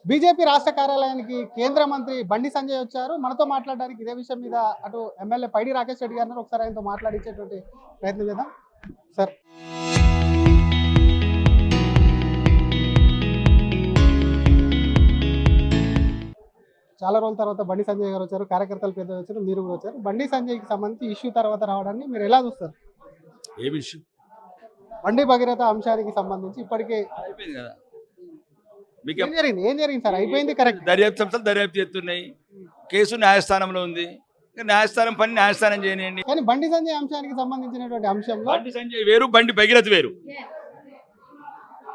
BJP రాష్ట్ర కార్యాలయానికి కేంద్ర మంత్రి బండి సంజయ్ వచ్చారు. మనతో మాట్లాడడానికి ఇదే విషయం మీద అటు ఎమ్మెల్యే పైడి రాకేష్ రెడ్డి గారిని ఒకసారి ఆయనతో మాట్లాడించేటువంటి ప్రయత్నం చేద్దాం. సార్, చాలా రోజుల తర్వాత బండి సంజయ్ గారు వచ్చారు, కార్యకర్తలు పెద్ద వచ్చారు, మీరు కూడా వచ్చారు. బండి సంజయ్కి సంబంధించి ఇష్యూ తర్వాత రావడాన్ని మీరు ఎలా చూస్తారు? ఏ విషయం? బండి భగీరథ అంశానికి సంబంధించి ఇప్పటికే అయిపోయింది కదా. ఏం జరిగింది సార్? అయిపోయింది, కరెక్ట్. దర్యాప్తు సంస్థలు దర్యాప్తు చేస్తున్నాయి. కేసు న్యాయస్థానంలో ఉంది. న్యాయస్థానం పని న్యాయస్థానం చేయనియండి. కానీ బండి సంజయ్ అంశానికి సంబంధించినటువంటి అంశంలో బండి సంజయ్ వేరు, బండి భగీరథ వేరు.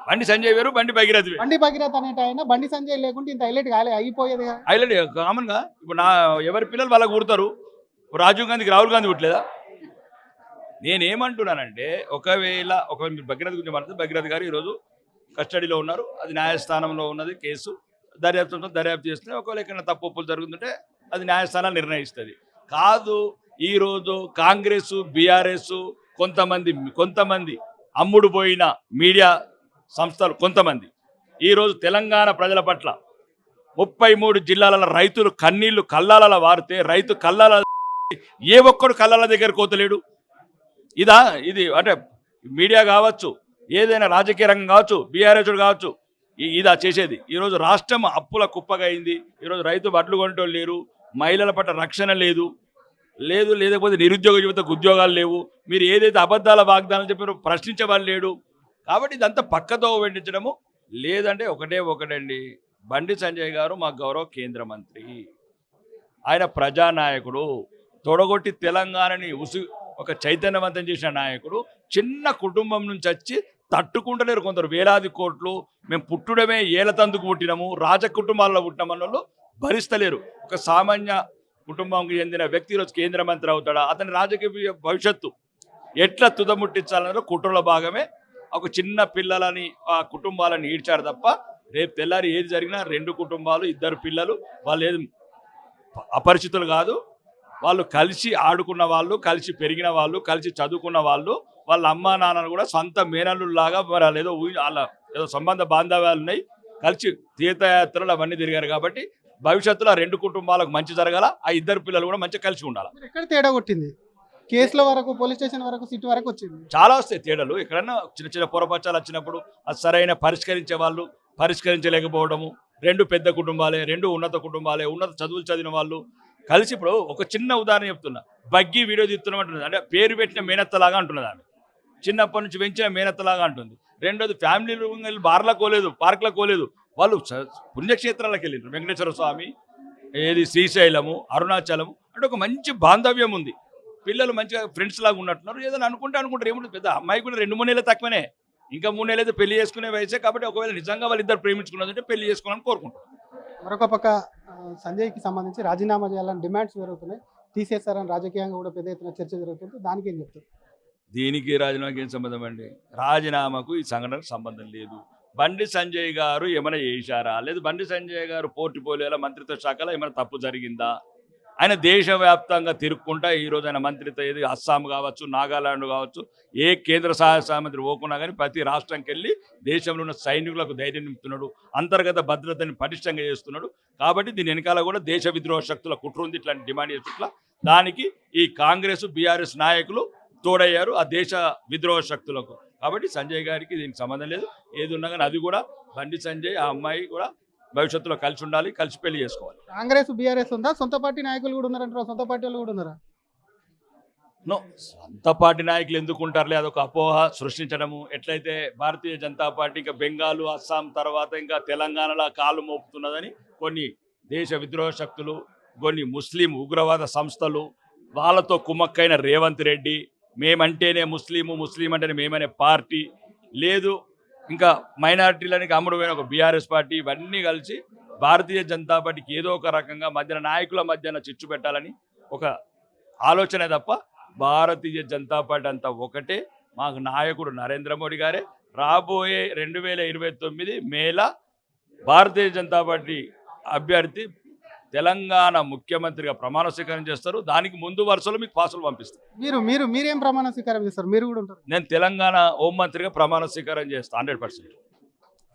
బండి సంజయ్ వేరు, బండి భగీరథ వేరు. బండి భగీరథ అనేట ఆయన బండి సంజయ్ లేకుంటే ఇంత హైలైట్ అయిపోయేది కదా. హైలైట్ కామన్ గా ఇప్పుడు ఎవరి పిల్లలు వాళ్ళకు పుడతారు. రాజీవ్ గాంధీకి రాహుల్ గాంధీ పుట్టలేదా? నేనేమంటున్నానంటే ఒకవేళ భగీరథ గురించి మాట్లాడితే భగీరథ గారు ఈరోజు కస్టడీలో ఉన్నారు. అది న్యాయస్థానంలో ఉన్నది కేసు. దర్యాప్తు చేస్తున్నాయి. ఒకవేళ ఎక్కడ తప్పు ఒప్పులు జరుగుతుంటే అది న్యాయస్థానాలు నిర్ణయిస్తుంది. కాదు ఈరోజు కాంగ్రెస్ బీఆర్ఎస్ కొంతమంది అమ్ముడు పోయిన మీడియా సంస్థలు కొంతమంది ఈరోజు తెలంగాణ ప్రజల పట్ల 33 జిల్లాల రైతులు కన్నీళ్లు కల్లాల వారితే రైతు కల్లాల ఏ ఒక్కడు కల్లాల దగ్గర కోతలేడు. ఇది అంటే మీడియా కావచ్చు, ఏదైనా రాజకీయ రంగం కావచ్చు, బీఆర్ఎస్ కావచ్చు, ఇదా చేసేది. ఈరోజు రాష్ట్రం అప్పుల కుప్పగా అయింది. ఈరోజు రైతు బట్టలు కొనేటోళ్ళు లేరు. మహిళల పట్ల రక్షణ లేకపోతే నిరుద్యోగ యువతకు ఉద్యోగాలు లేవు. మీరు ఏదైతే అబద్ధాల వాగ్దానాలు చెప్పారో ప్రశ్నించే వాళ్ళు లేడు. కాబట్టి ఇదంతా పక్కతో వెండించడము. లేదంటే ఒకటండి, బండి సంజయ్ గారు మా గౌరవ కేంద్ర మంత్రి, ఆయన ప్రజానాయకుడు, తొడగొట్టి తెలంగాణని ఒక చైతన్యవంతం చేసిన నాయకుడు. చిన్న కుటుంబం నుంచి వచ్చి తట్టుకుంటలేరు కొందరు. వేలాది కోట్లు మేము పుట్టడమే ఏలతందుకు పుట్టినాము, రాజ కుటుంబాల్లో పుట్టినామన్న వాళ్ళు భరిస్తలేరు. ఒక సామాన్య కుటుంబంకి చెందిన వ్యక్తి ఈరోజు కేంద్ర మంత్రి అవుతాడా? అతని రాజకీయ భవిష్యత్తు ఎట్లా తుదముట్టించాలన్నదో కుట్రలో భాగమే. ఒక చిన్న పిల్లలని ఆ కుటుంబాలను ఈడ్చారు తప్ప రేపు తెల్లారి ఏది జరిగినా 2 కుటుంబాలు 2 పిల్లలు వాళ్ళు ఏది అపరిచితులు కాదు. వాళ్ళు కలిసి ఆడుకున్న వాళ్ళు, కలిసి పెరిగిన వాళ్ళు, కలిసి చదువుకున్న వాళ్ళు. వాళ్ళ అమ్మా నాన్నలు కూడా సొంత మేనల్లులాగా మరి ఏదో సంబంధ బాంధవ్యాలు ఉన్నాయి. కలిసి తీర్థయాత్రలు అవన్నీ తిరిగారు. కాబట్టి భవిష్యత్తులో 2 కుటుంబాలకు మంచి జరగాల. ఆ 2 పిల్లలు కూడా మంచిగా కలిసి ఉండాలి. ఎక్కడ తేడా కొట్టింది? కేసుల వరకు, పోలీస్ స్టేషన్ వరకు, సిట్ వరకు వచ్చింది. చాలా వస్తాయి తేడాలు. ఎక్కడన్నా చిన్న పొరపచ్చాలు వచ్చినప్పుడు అది సరైన పరిష్కరించే వాళ్ళు పరిష్కరించలేకపోవడము. 2 పెద్ద కుటుంబాలే, 2 ఉన్నత కుటుంబాలే, ఉన్నత చదువులు చదివిన వాళ్ళు కలిసి. ఇప్పుడు ఒక చిన్న ఉదాహరణ చెప్తున్నా. బగ్గి వీడియో తీస్తున్నామంటుంది. అంటే పేరు పెట్టిన మేనత్తలాగా అంటున్నది ఆమె. చిన్నప్పటి నుంచి పెంచిన మేనత్తలాగా అంటుంది. రెండోది ఫ్యామిలీ వెళ్ళి బార్లకు పోలేదు, పార్కులకు పోలేదు. వాళ్ళు పుణ్యక్షేత్రాలకు వెళ్ళినారు. వెంకటేశ్వర స్వామి, ఏది శ్రీశైలము, అరుణాచలము. అంటే ఒక మంచి బాంధవ్యం ఉంది. పిల్లలు మంచిగా ఫ్రెండ్స్ లాగా ఉన్నట్టున్నారు. ఏదైనా అనుకుంటారు. ఏముంటుంది, పెద్ద అమ్మాయి కూడా 2-3 నెలలు తక్కువనే. ఇంకా 3 నెలలు అయితే పెళ్లి చేసుకునే వయసే. కాబట్టి ఒకవేళ నిజంగా వాళ్ళిద్దరు ప్రేమించుకున్నదంటే పెళ్లి చేసుకోవాలని కోరుకుంటారు. మరొక పక్క సంజయ్కి సంబంధించి రాజీనామా చేయాలని డిమాండ్స్ జరుగుతున్నాయి. తీసేస్తారని రాజకీయంగా కూడా పెద్ద ఎత్తున చర్చ జరుగుతుంది. దానికి ఏం చెప్తారు? దీనికి రాజీనామాకి ఏం సంబంధం అండి? రాజీనామాకు ఈ సంఘటనకు సంబంధం లేదు. బండి సంజయ్ గారు ఏమైనా చేశారా? లేదు బండి సంజయ్ గారు పోర్టుపోలియోల మంత్రిత్వ శాఖలో ఏమైనా తప్పు జరిగిందా? ఆయన దేశవ్యాప్తంగా తిరుక్కుంటా ఈరోజు ఆయన మంత్రిత్వ ఏది అస్సాం కావచ్చు, నాగాలాండ్ కావచ్చు, ఏ కేంద్ర సహాయ మంత్రి పోకున్నా కానీ ప్రతి రాష్ట్రంకి వెళ్ళి దేశంలో ఉన్న సైనికులకు ధైర్యం నింపుతున్నాడు. అంతర్గత భద్రతని పటిష్టంగా చేస్తున్నాడు. కాబట్టి దీని వెనకాల కూడా దేశ విద్రోహ శక్తుల కుట్ర ఉంది. ఇట్లాంటి డిమాండ్ చేస్తుట్లా దానికి ఈ కాంగ్రెస్ బీఆర్ఎస్ నాయకులు తోడయ్యారు ఆ దేశ విద్రోహ శక్తులకు. కాబట్టి సంజయ్ గారికి దీనికి సంబంధం లేదు. ఏది ఉన్నా కానీ అది కూడా బండి సంజయ్ ఆ అమ్మాయి కూడా భవిష్యత్తులో కలిసి ఉండాలి, కలిసి పెళ్లి చేసుకోవాలి. కాంగ్రెస్ బీఆర్ఎస్ ఉందా? సొంత పార్టీ నాయకులు కూడా ఉన్నారంటారు. సొంత పార్టీ వాళ్ళు కూడా ఉన్నారా? నో, సొంత పార్టీ నాయకులు ఎందుకు ఉంటారులే, అదొక అపోహ సృష్టించడము. ఎట్లయితే భారతీయ జనతా పార్టీ ఇంకా బెంగాల్, అస్సాం తర్వాత ఇంకా తెలంగాణలో కాలు మోపుతున్నదని కొన్ని దేశ విద్రోహ శక్తులు, కొన్ని ముస్లిం ఉగ్రవాద సంస్థలు, వాళ్ళతో కుమ్మక్కైన రేవంత్ రెడ్డి, మేమంటేనే ముస్లిం అంటేనే మేమనే పార్టీ లేదు, ఇంకా మైనారిటీలని అమ్ముడు పోయిన ఒక బీఆర్ఎస్ పార్టీ, ఇవన్నీ కలిసి భారతీయ జనతా పార్టీకి ఏదో ఒక రకంగా నాయకుల మధ్యన చిచ్చు పెట్టాలని ఒక ఆలోచనే తప్ప భారతీయ జనతా పార్టీ అంతా ఒకటే. మాకు నాయకుడు నరేంద్ర మోడీ గారే. రాబోయే 2029 మేలో భారతీయ జనతా పార్టీ అభ్యర్థి తెలంగాణ ముఖ్యమంత్రిగా ప్రమాణ స్వీకారం చేస్తారు. దానికి ముందు వరుసలో మీకు పాసులు పంపిస్తారు. మీరేం ప్రమాణ స్వీకారం చేస్తారు? మీరు కూడా ఉంటారు. నేను తెలంగాణ హోంమంత్రిగా ప్రమాణ స్వీకారం చేస్తాను 100%.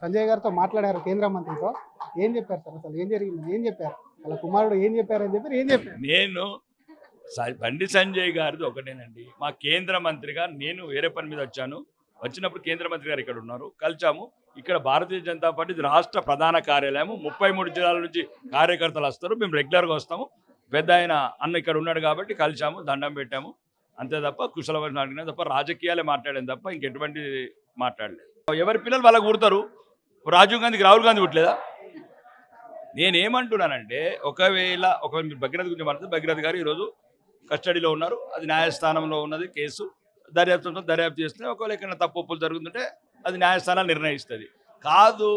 సంజయ్ గారితో మాట్లాడారు కేంద్ర మంత్రితో. ఏం చెప్పారు సార్? అసలు ఏం జరిగింది? ఏం చెప్పారు? వాళ్ళ కుమారుడు ఏం చెప్పారని చెప్పారు, ఏం చెప్పారు? నేను బండి సంజయ్ గారిది ఒకటేనండి. మా కేంద్ర మంత్రిగా నేను వేరే పని మీద వచ్చాను. వచ్చినప్పుడు కేంద్ర మంత్రి గారు ఇక్కడ ఉన్నారు, కలిసాము. ఇక్కడ భారతీయ జనతా పార్టీ రాష్ట్ర ప్రధాన కార్యాలయం 33 జిల్లాల నుంచి కార్యకర్తలు వస్తారు. మేము రెగ్యులర్గా వస్తాము. పెద్ద ఆయన అన్న ఇక్కడ ఉన్నాడు కాబట్టి కలిసాము, దండం పెట్టాము. అంతే తప్ప కుశలమైన అడిగినా తప్ప రాజకీయాలే మాట్లాడాను తప్ప ఇంకెటువంటి మాట్లాడలేదు. ఎవరి పిల్లలు వాళ్ళకు పుడతారు. రాజీవ్ గాంధీకి రాహుల్ గాంధీ పుట్టలేదా? నేనేమంటున్నానంటే ఒకవేళ భగీరథ గురించి మాట్లాడితే భగీరథ గారు ఈరోజు కస్టడీలో ఉన్నారు. అది న్యాయస్థానంలో ఉన్నది కేసు. దర్యాప్తు చేస్తే ఒకవేళ ఎక్కడ తప్పు ఒప్పులు జరుగుతుంటే అది న్యాయస్థానాలు నిర్ణయిస్తుంది. కాదు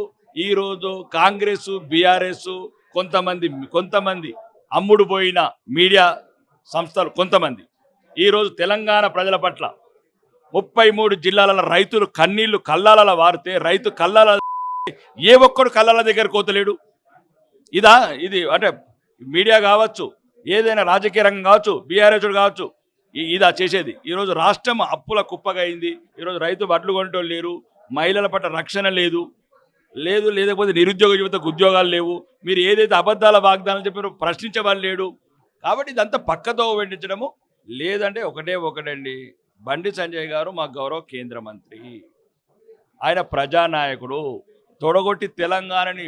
ఈరోజు కాంగ్రెస్ బీఆర్ఎస్ కొంతమంది అమ్ముడు పోయిన మీడియా సంస్థలు కొంతమంది ఈరోజు తెలంగాణ ప్రజల పట్ల 33 జిల్లాల రైతులు కన్నీళ్లు కల్లాల వారితే రైతు కల్లాల ఏ ఒక్కడు కల్లాల దగ్గర కోతలేడు. ఇది అంటే మీడియా కావచ్చు, ఏదైనా రాజకీయ రంగం కావచ్చు, బీఆర్ఎస్ కావచ్చు, ఇదా చేసేది. ఈరోజు రాష్ట్రం అప్పుల కుప్పగా అయింది. ఈరోజు రైతు వడ్లు కొనేటోళ్ళు లేరు, మహిళల పట్ల రక్షణ లేకపోతే నిరుద్యోగ యువతకు ఉద్యోగాలు లేవు. మీరు ఏదైతే అబద్ధాల వాగ్దానాలు చెప్పారో ప్రశ్నించే వాళ్ళు లేడు. కాబట్టి ఇదంతా పక్కతో వెండించడము. లేదంటే ఒకటండి, బండి సంజయ్ గారు మా గౌరవ కేంద్ర మంత్రి, ఆయన ప్రజానాయకుడు, తొడగొట్టి తెలంగాణని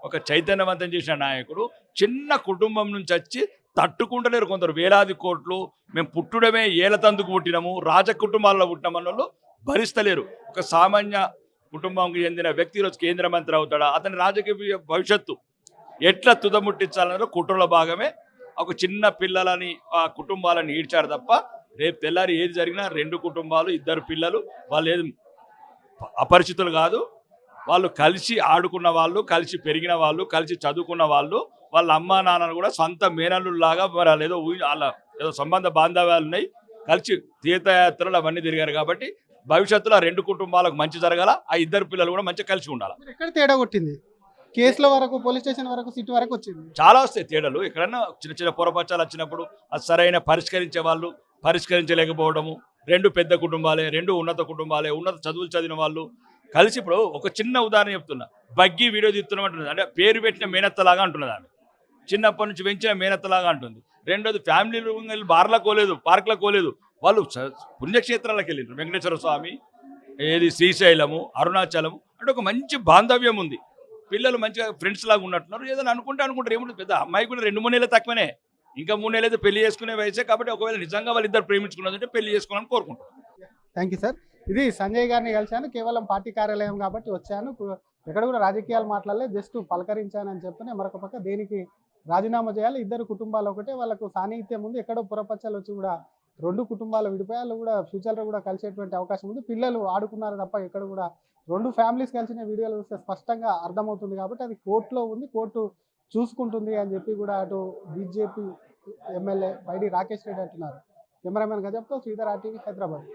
ఒక చైతన్యవంతం చేసిన నాయకుడు. చిన్న కుటుంబం నుంచి వచ్చి తట్టుకుంటలేరు కొందరు. వేలాది కోట్లు మేము పుట్టడమే ఏలతందుకు పుట్టినాము, రాజ కుటుంబాల్లో పుట్టినామన్న వాళ్ళు భరిస్తలేరు. ఒక సామాన్య కుటుంబంకి చెందిన వ్యక్తి ఈరోజు కేంద్ర మంత్రి అవుతాడా? అతని రాజకీయ భవిష్యత్తు ఎట్లా తుదముట్టించాలన్న కుట్రలో భాగమే ఒక చిన్న పిల్లలని ఆ కుటుంబాలను ఈడ్చారు తప్ప రేపు తెల్లారి ఏది జరిగినా 2 కుటుంబాలు 2 పిల్లలు వాళ్ళు ఏది అపరిచితులు కాదు. వాళ్ళు కలిసి ఆడుకున్న వాళ్ళు, కలిసి పెరిగిన వాళ్ళు, కలిసి చదువుకున్న వాళ్ళు. వాళ్ళ అమ్మా నాన్నలు కూడా సొంత మేనల్లులాగా మరి వాళ్ళ ఏదో సంబంధ బాంధవ్యాలు ఉన్నాయి. కలిసి తీర్థయాత్రలు అవన్నీ తిరిగారు. కాబట్టి భవిష్యత్తులో 2 కుటుంబాలకు మంచి జరగాల, ఆ 2 పిల్లలు కూడా మంచిగా కలిసి ఉండాలి. ఎక్కడ తేడా కొట్టింది? కేసుల వరకు, పోలీస్ స్టేషన్ వరకు, సిటీ వరకు వచ్చింది. చాలా వస్తాయి తేడాలు. ఎక్కడన్నా చిన్న పొరపచ్చాలు వచ్చినప్పుడు అది సరైన పరిష్కరించే వాళ్ళు పరిష్కరించలేకపోవడము. 2 పెద్ద కుటుంబాలే, 2 ఉన్నత కుటుంబాలే, ఉన్నత చదువులు చదివిన వాళ్ళు కలిసి. ఇప్పుడు ఒక చిన్న ఉదాహరణ చెప్తున్నా. బగ్గి వీడియో తీస్తున్నాం అంటున్నది, అంటే పేరు పెట్టిన మేనత్తలాగా అంటున్నది. ఆమె చిన్నప్పటి నుంచి పెంచిన మేనత్తలాగా అంటుంది. రెండోది ఫ్యామిలీ బార్లకు పోలేదు, పార్కులకు పోలేదు, వాళ్ళు పుణ్యక్షేత్రాలకు వెళ్ళినారు. వెంకటేశ్వర స్వామి, ఏది శ్రీశైలము, అరుణాచలము, అంటే ఒక మంచి బాంధవ్యం ఉంది. పిల్లలు మంచిగా ఫ్రెండ్స్ లాగా ఉన్నట్టున్నారు. ఏదైనా అనుకుంటారు. ఏముంటుంది, పెద్ద అమ్మాయి కూడా 2-3 నెలలు తక్కువనే, ఇంకా 3 నెలలు అయితే పెళ్లి చేసుకునే వయసే. కాబట్టి ఒకవేళ నిజంగా వాళ్ళిద్దరు ప్రేమించుకున్నదంటే పెళ్లి చేసుకోవాలని కోరుకుంటారు. Thank you sir. ఇది సంజయ్ గారిని కలిశాను, కేవలం పార్టీ కార్యాలయం కాబట్టి వచ్చాను. ఎక్కడ కూడా రాజకీయాలు మాట్లాడలేదు, జస్ట్ పలకరించానని చెప్తూనే మరొక పక్క దేనికి రాజీనామా చేయాలి, 2 కుటుంబాలు ఒకటే, వాళ్ళకు సాన్నిహిత్యం ఉంది. ఎక్కడో పురపచ్చాలు వచ్చి కూడా 2 కుటుంబాలు విడిపోయాలు కూడా ఫ్యూచర్లో కూడా కలిసేటువంటి అవకాశం ఉంది. పిల్లలు ఆడుకున్నారు తప్ప ఎక్కడ కూడా 2 ఫ్యామిలీస్ కలిసిన వీడియోలు చూస్తే స్పష్టంగా అర్థమవుతుంది. కాబట్టి అది కోర్టులో ఉంది, కోర్టు చూసుకుంటుంది అని చెప్పి కూడా అటు బీజేపీ ఎమ్మెల్యే పైడి రాకేష్ రెడ్డి అంటున్నారు. కెమెరామెన్ గజబ్తో శ్రీధర్, RTV, హైదరాబాద్.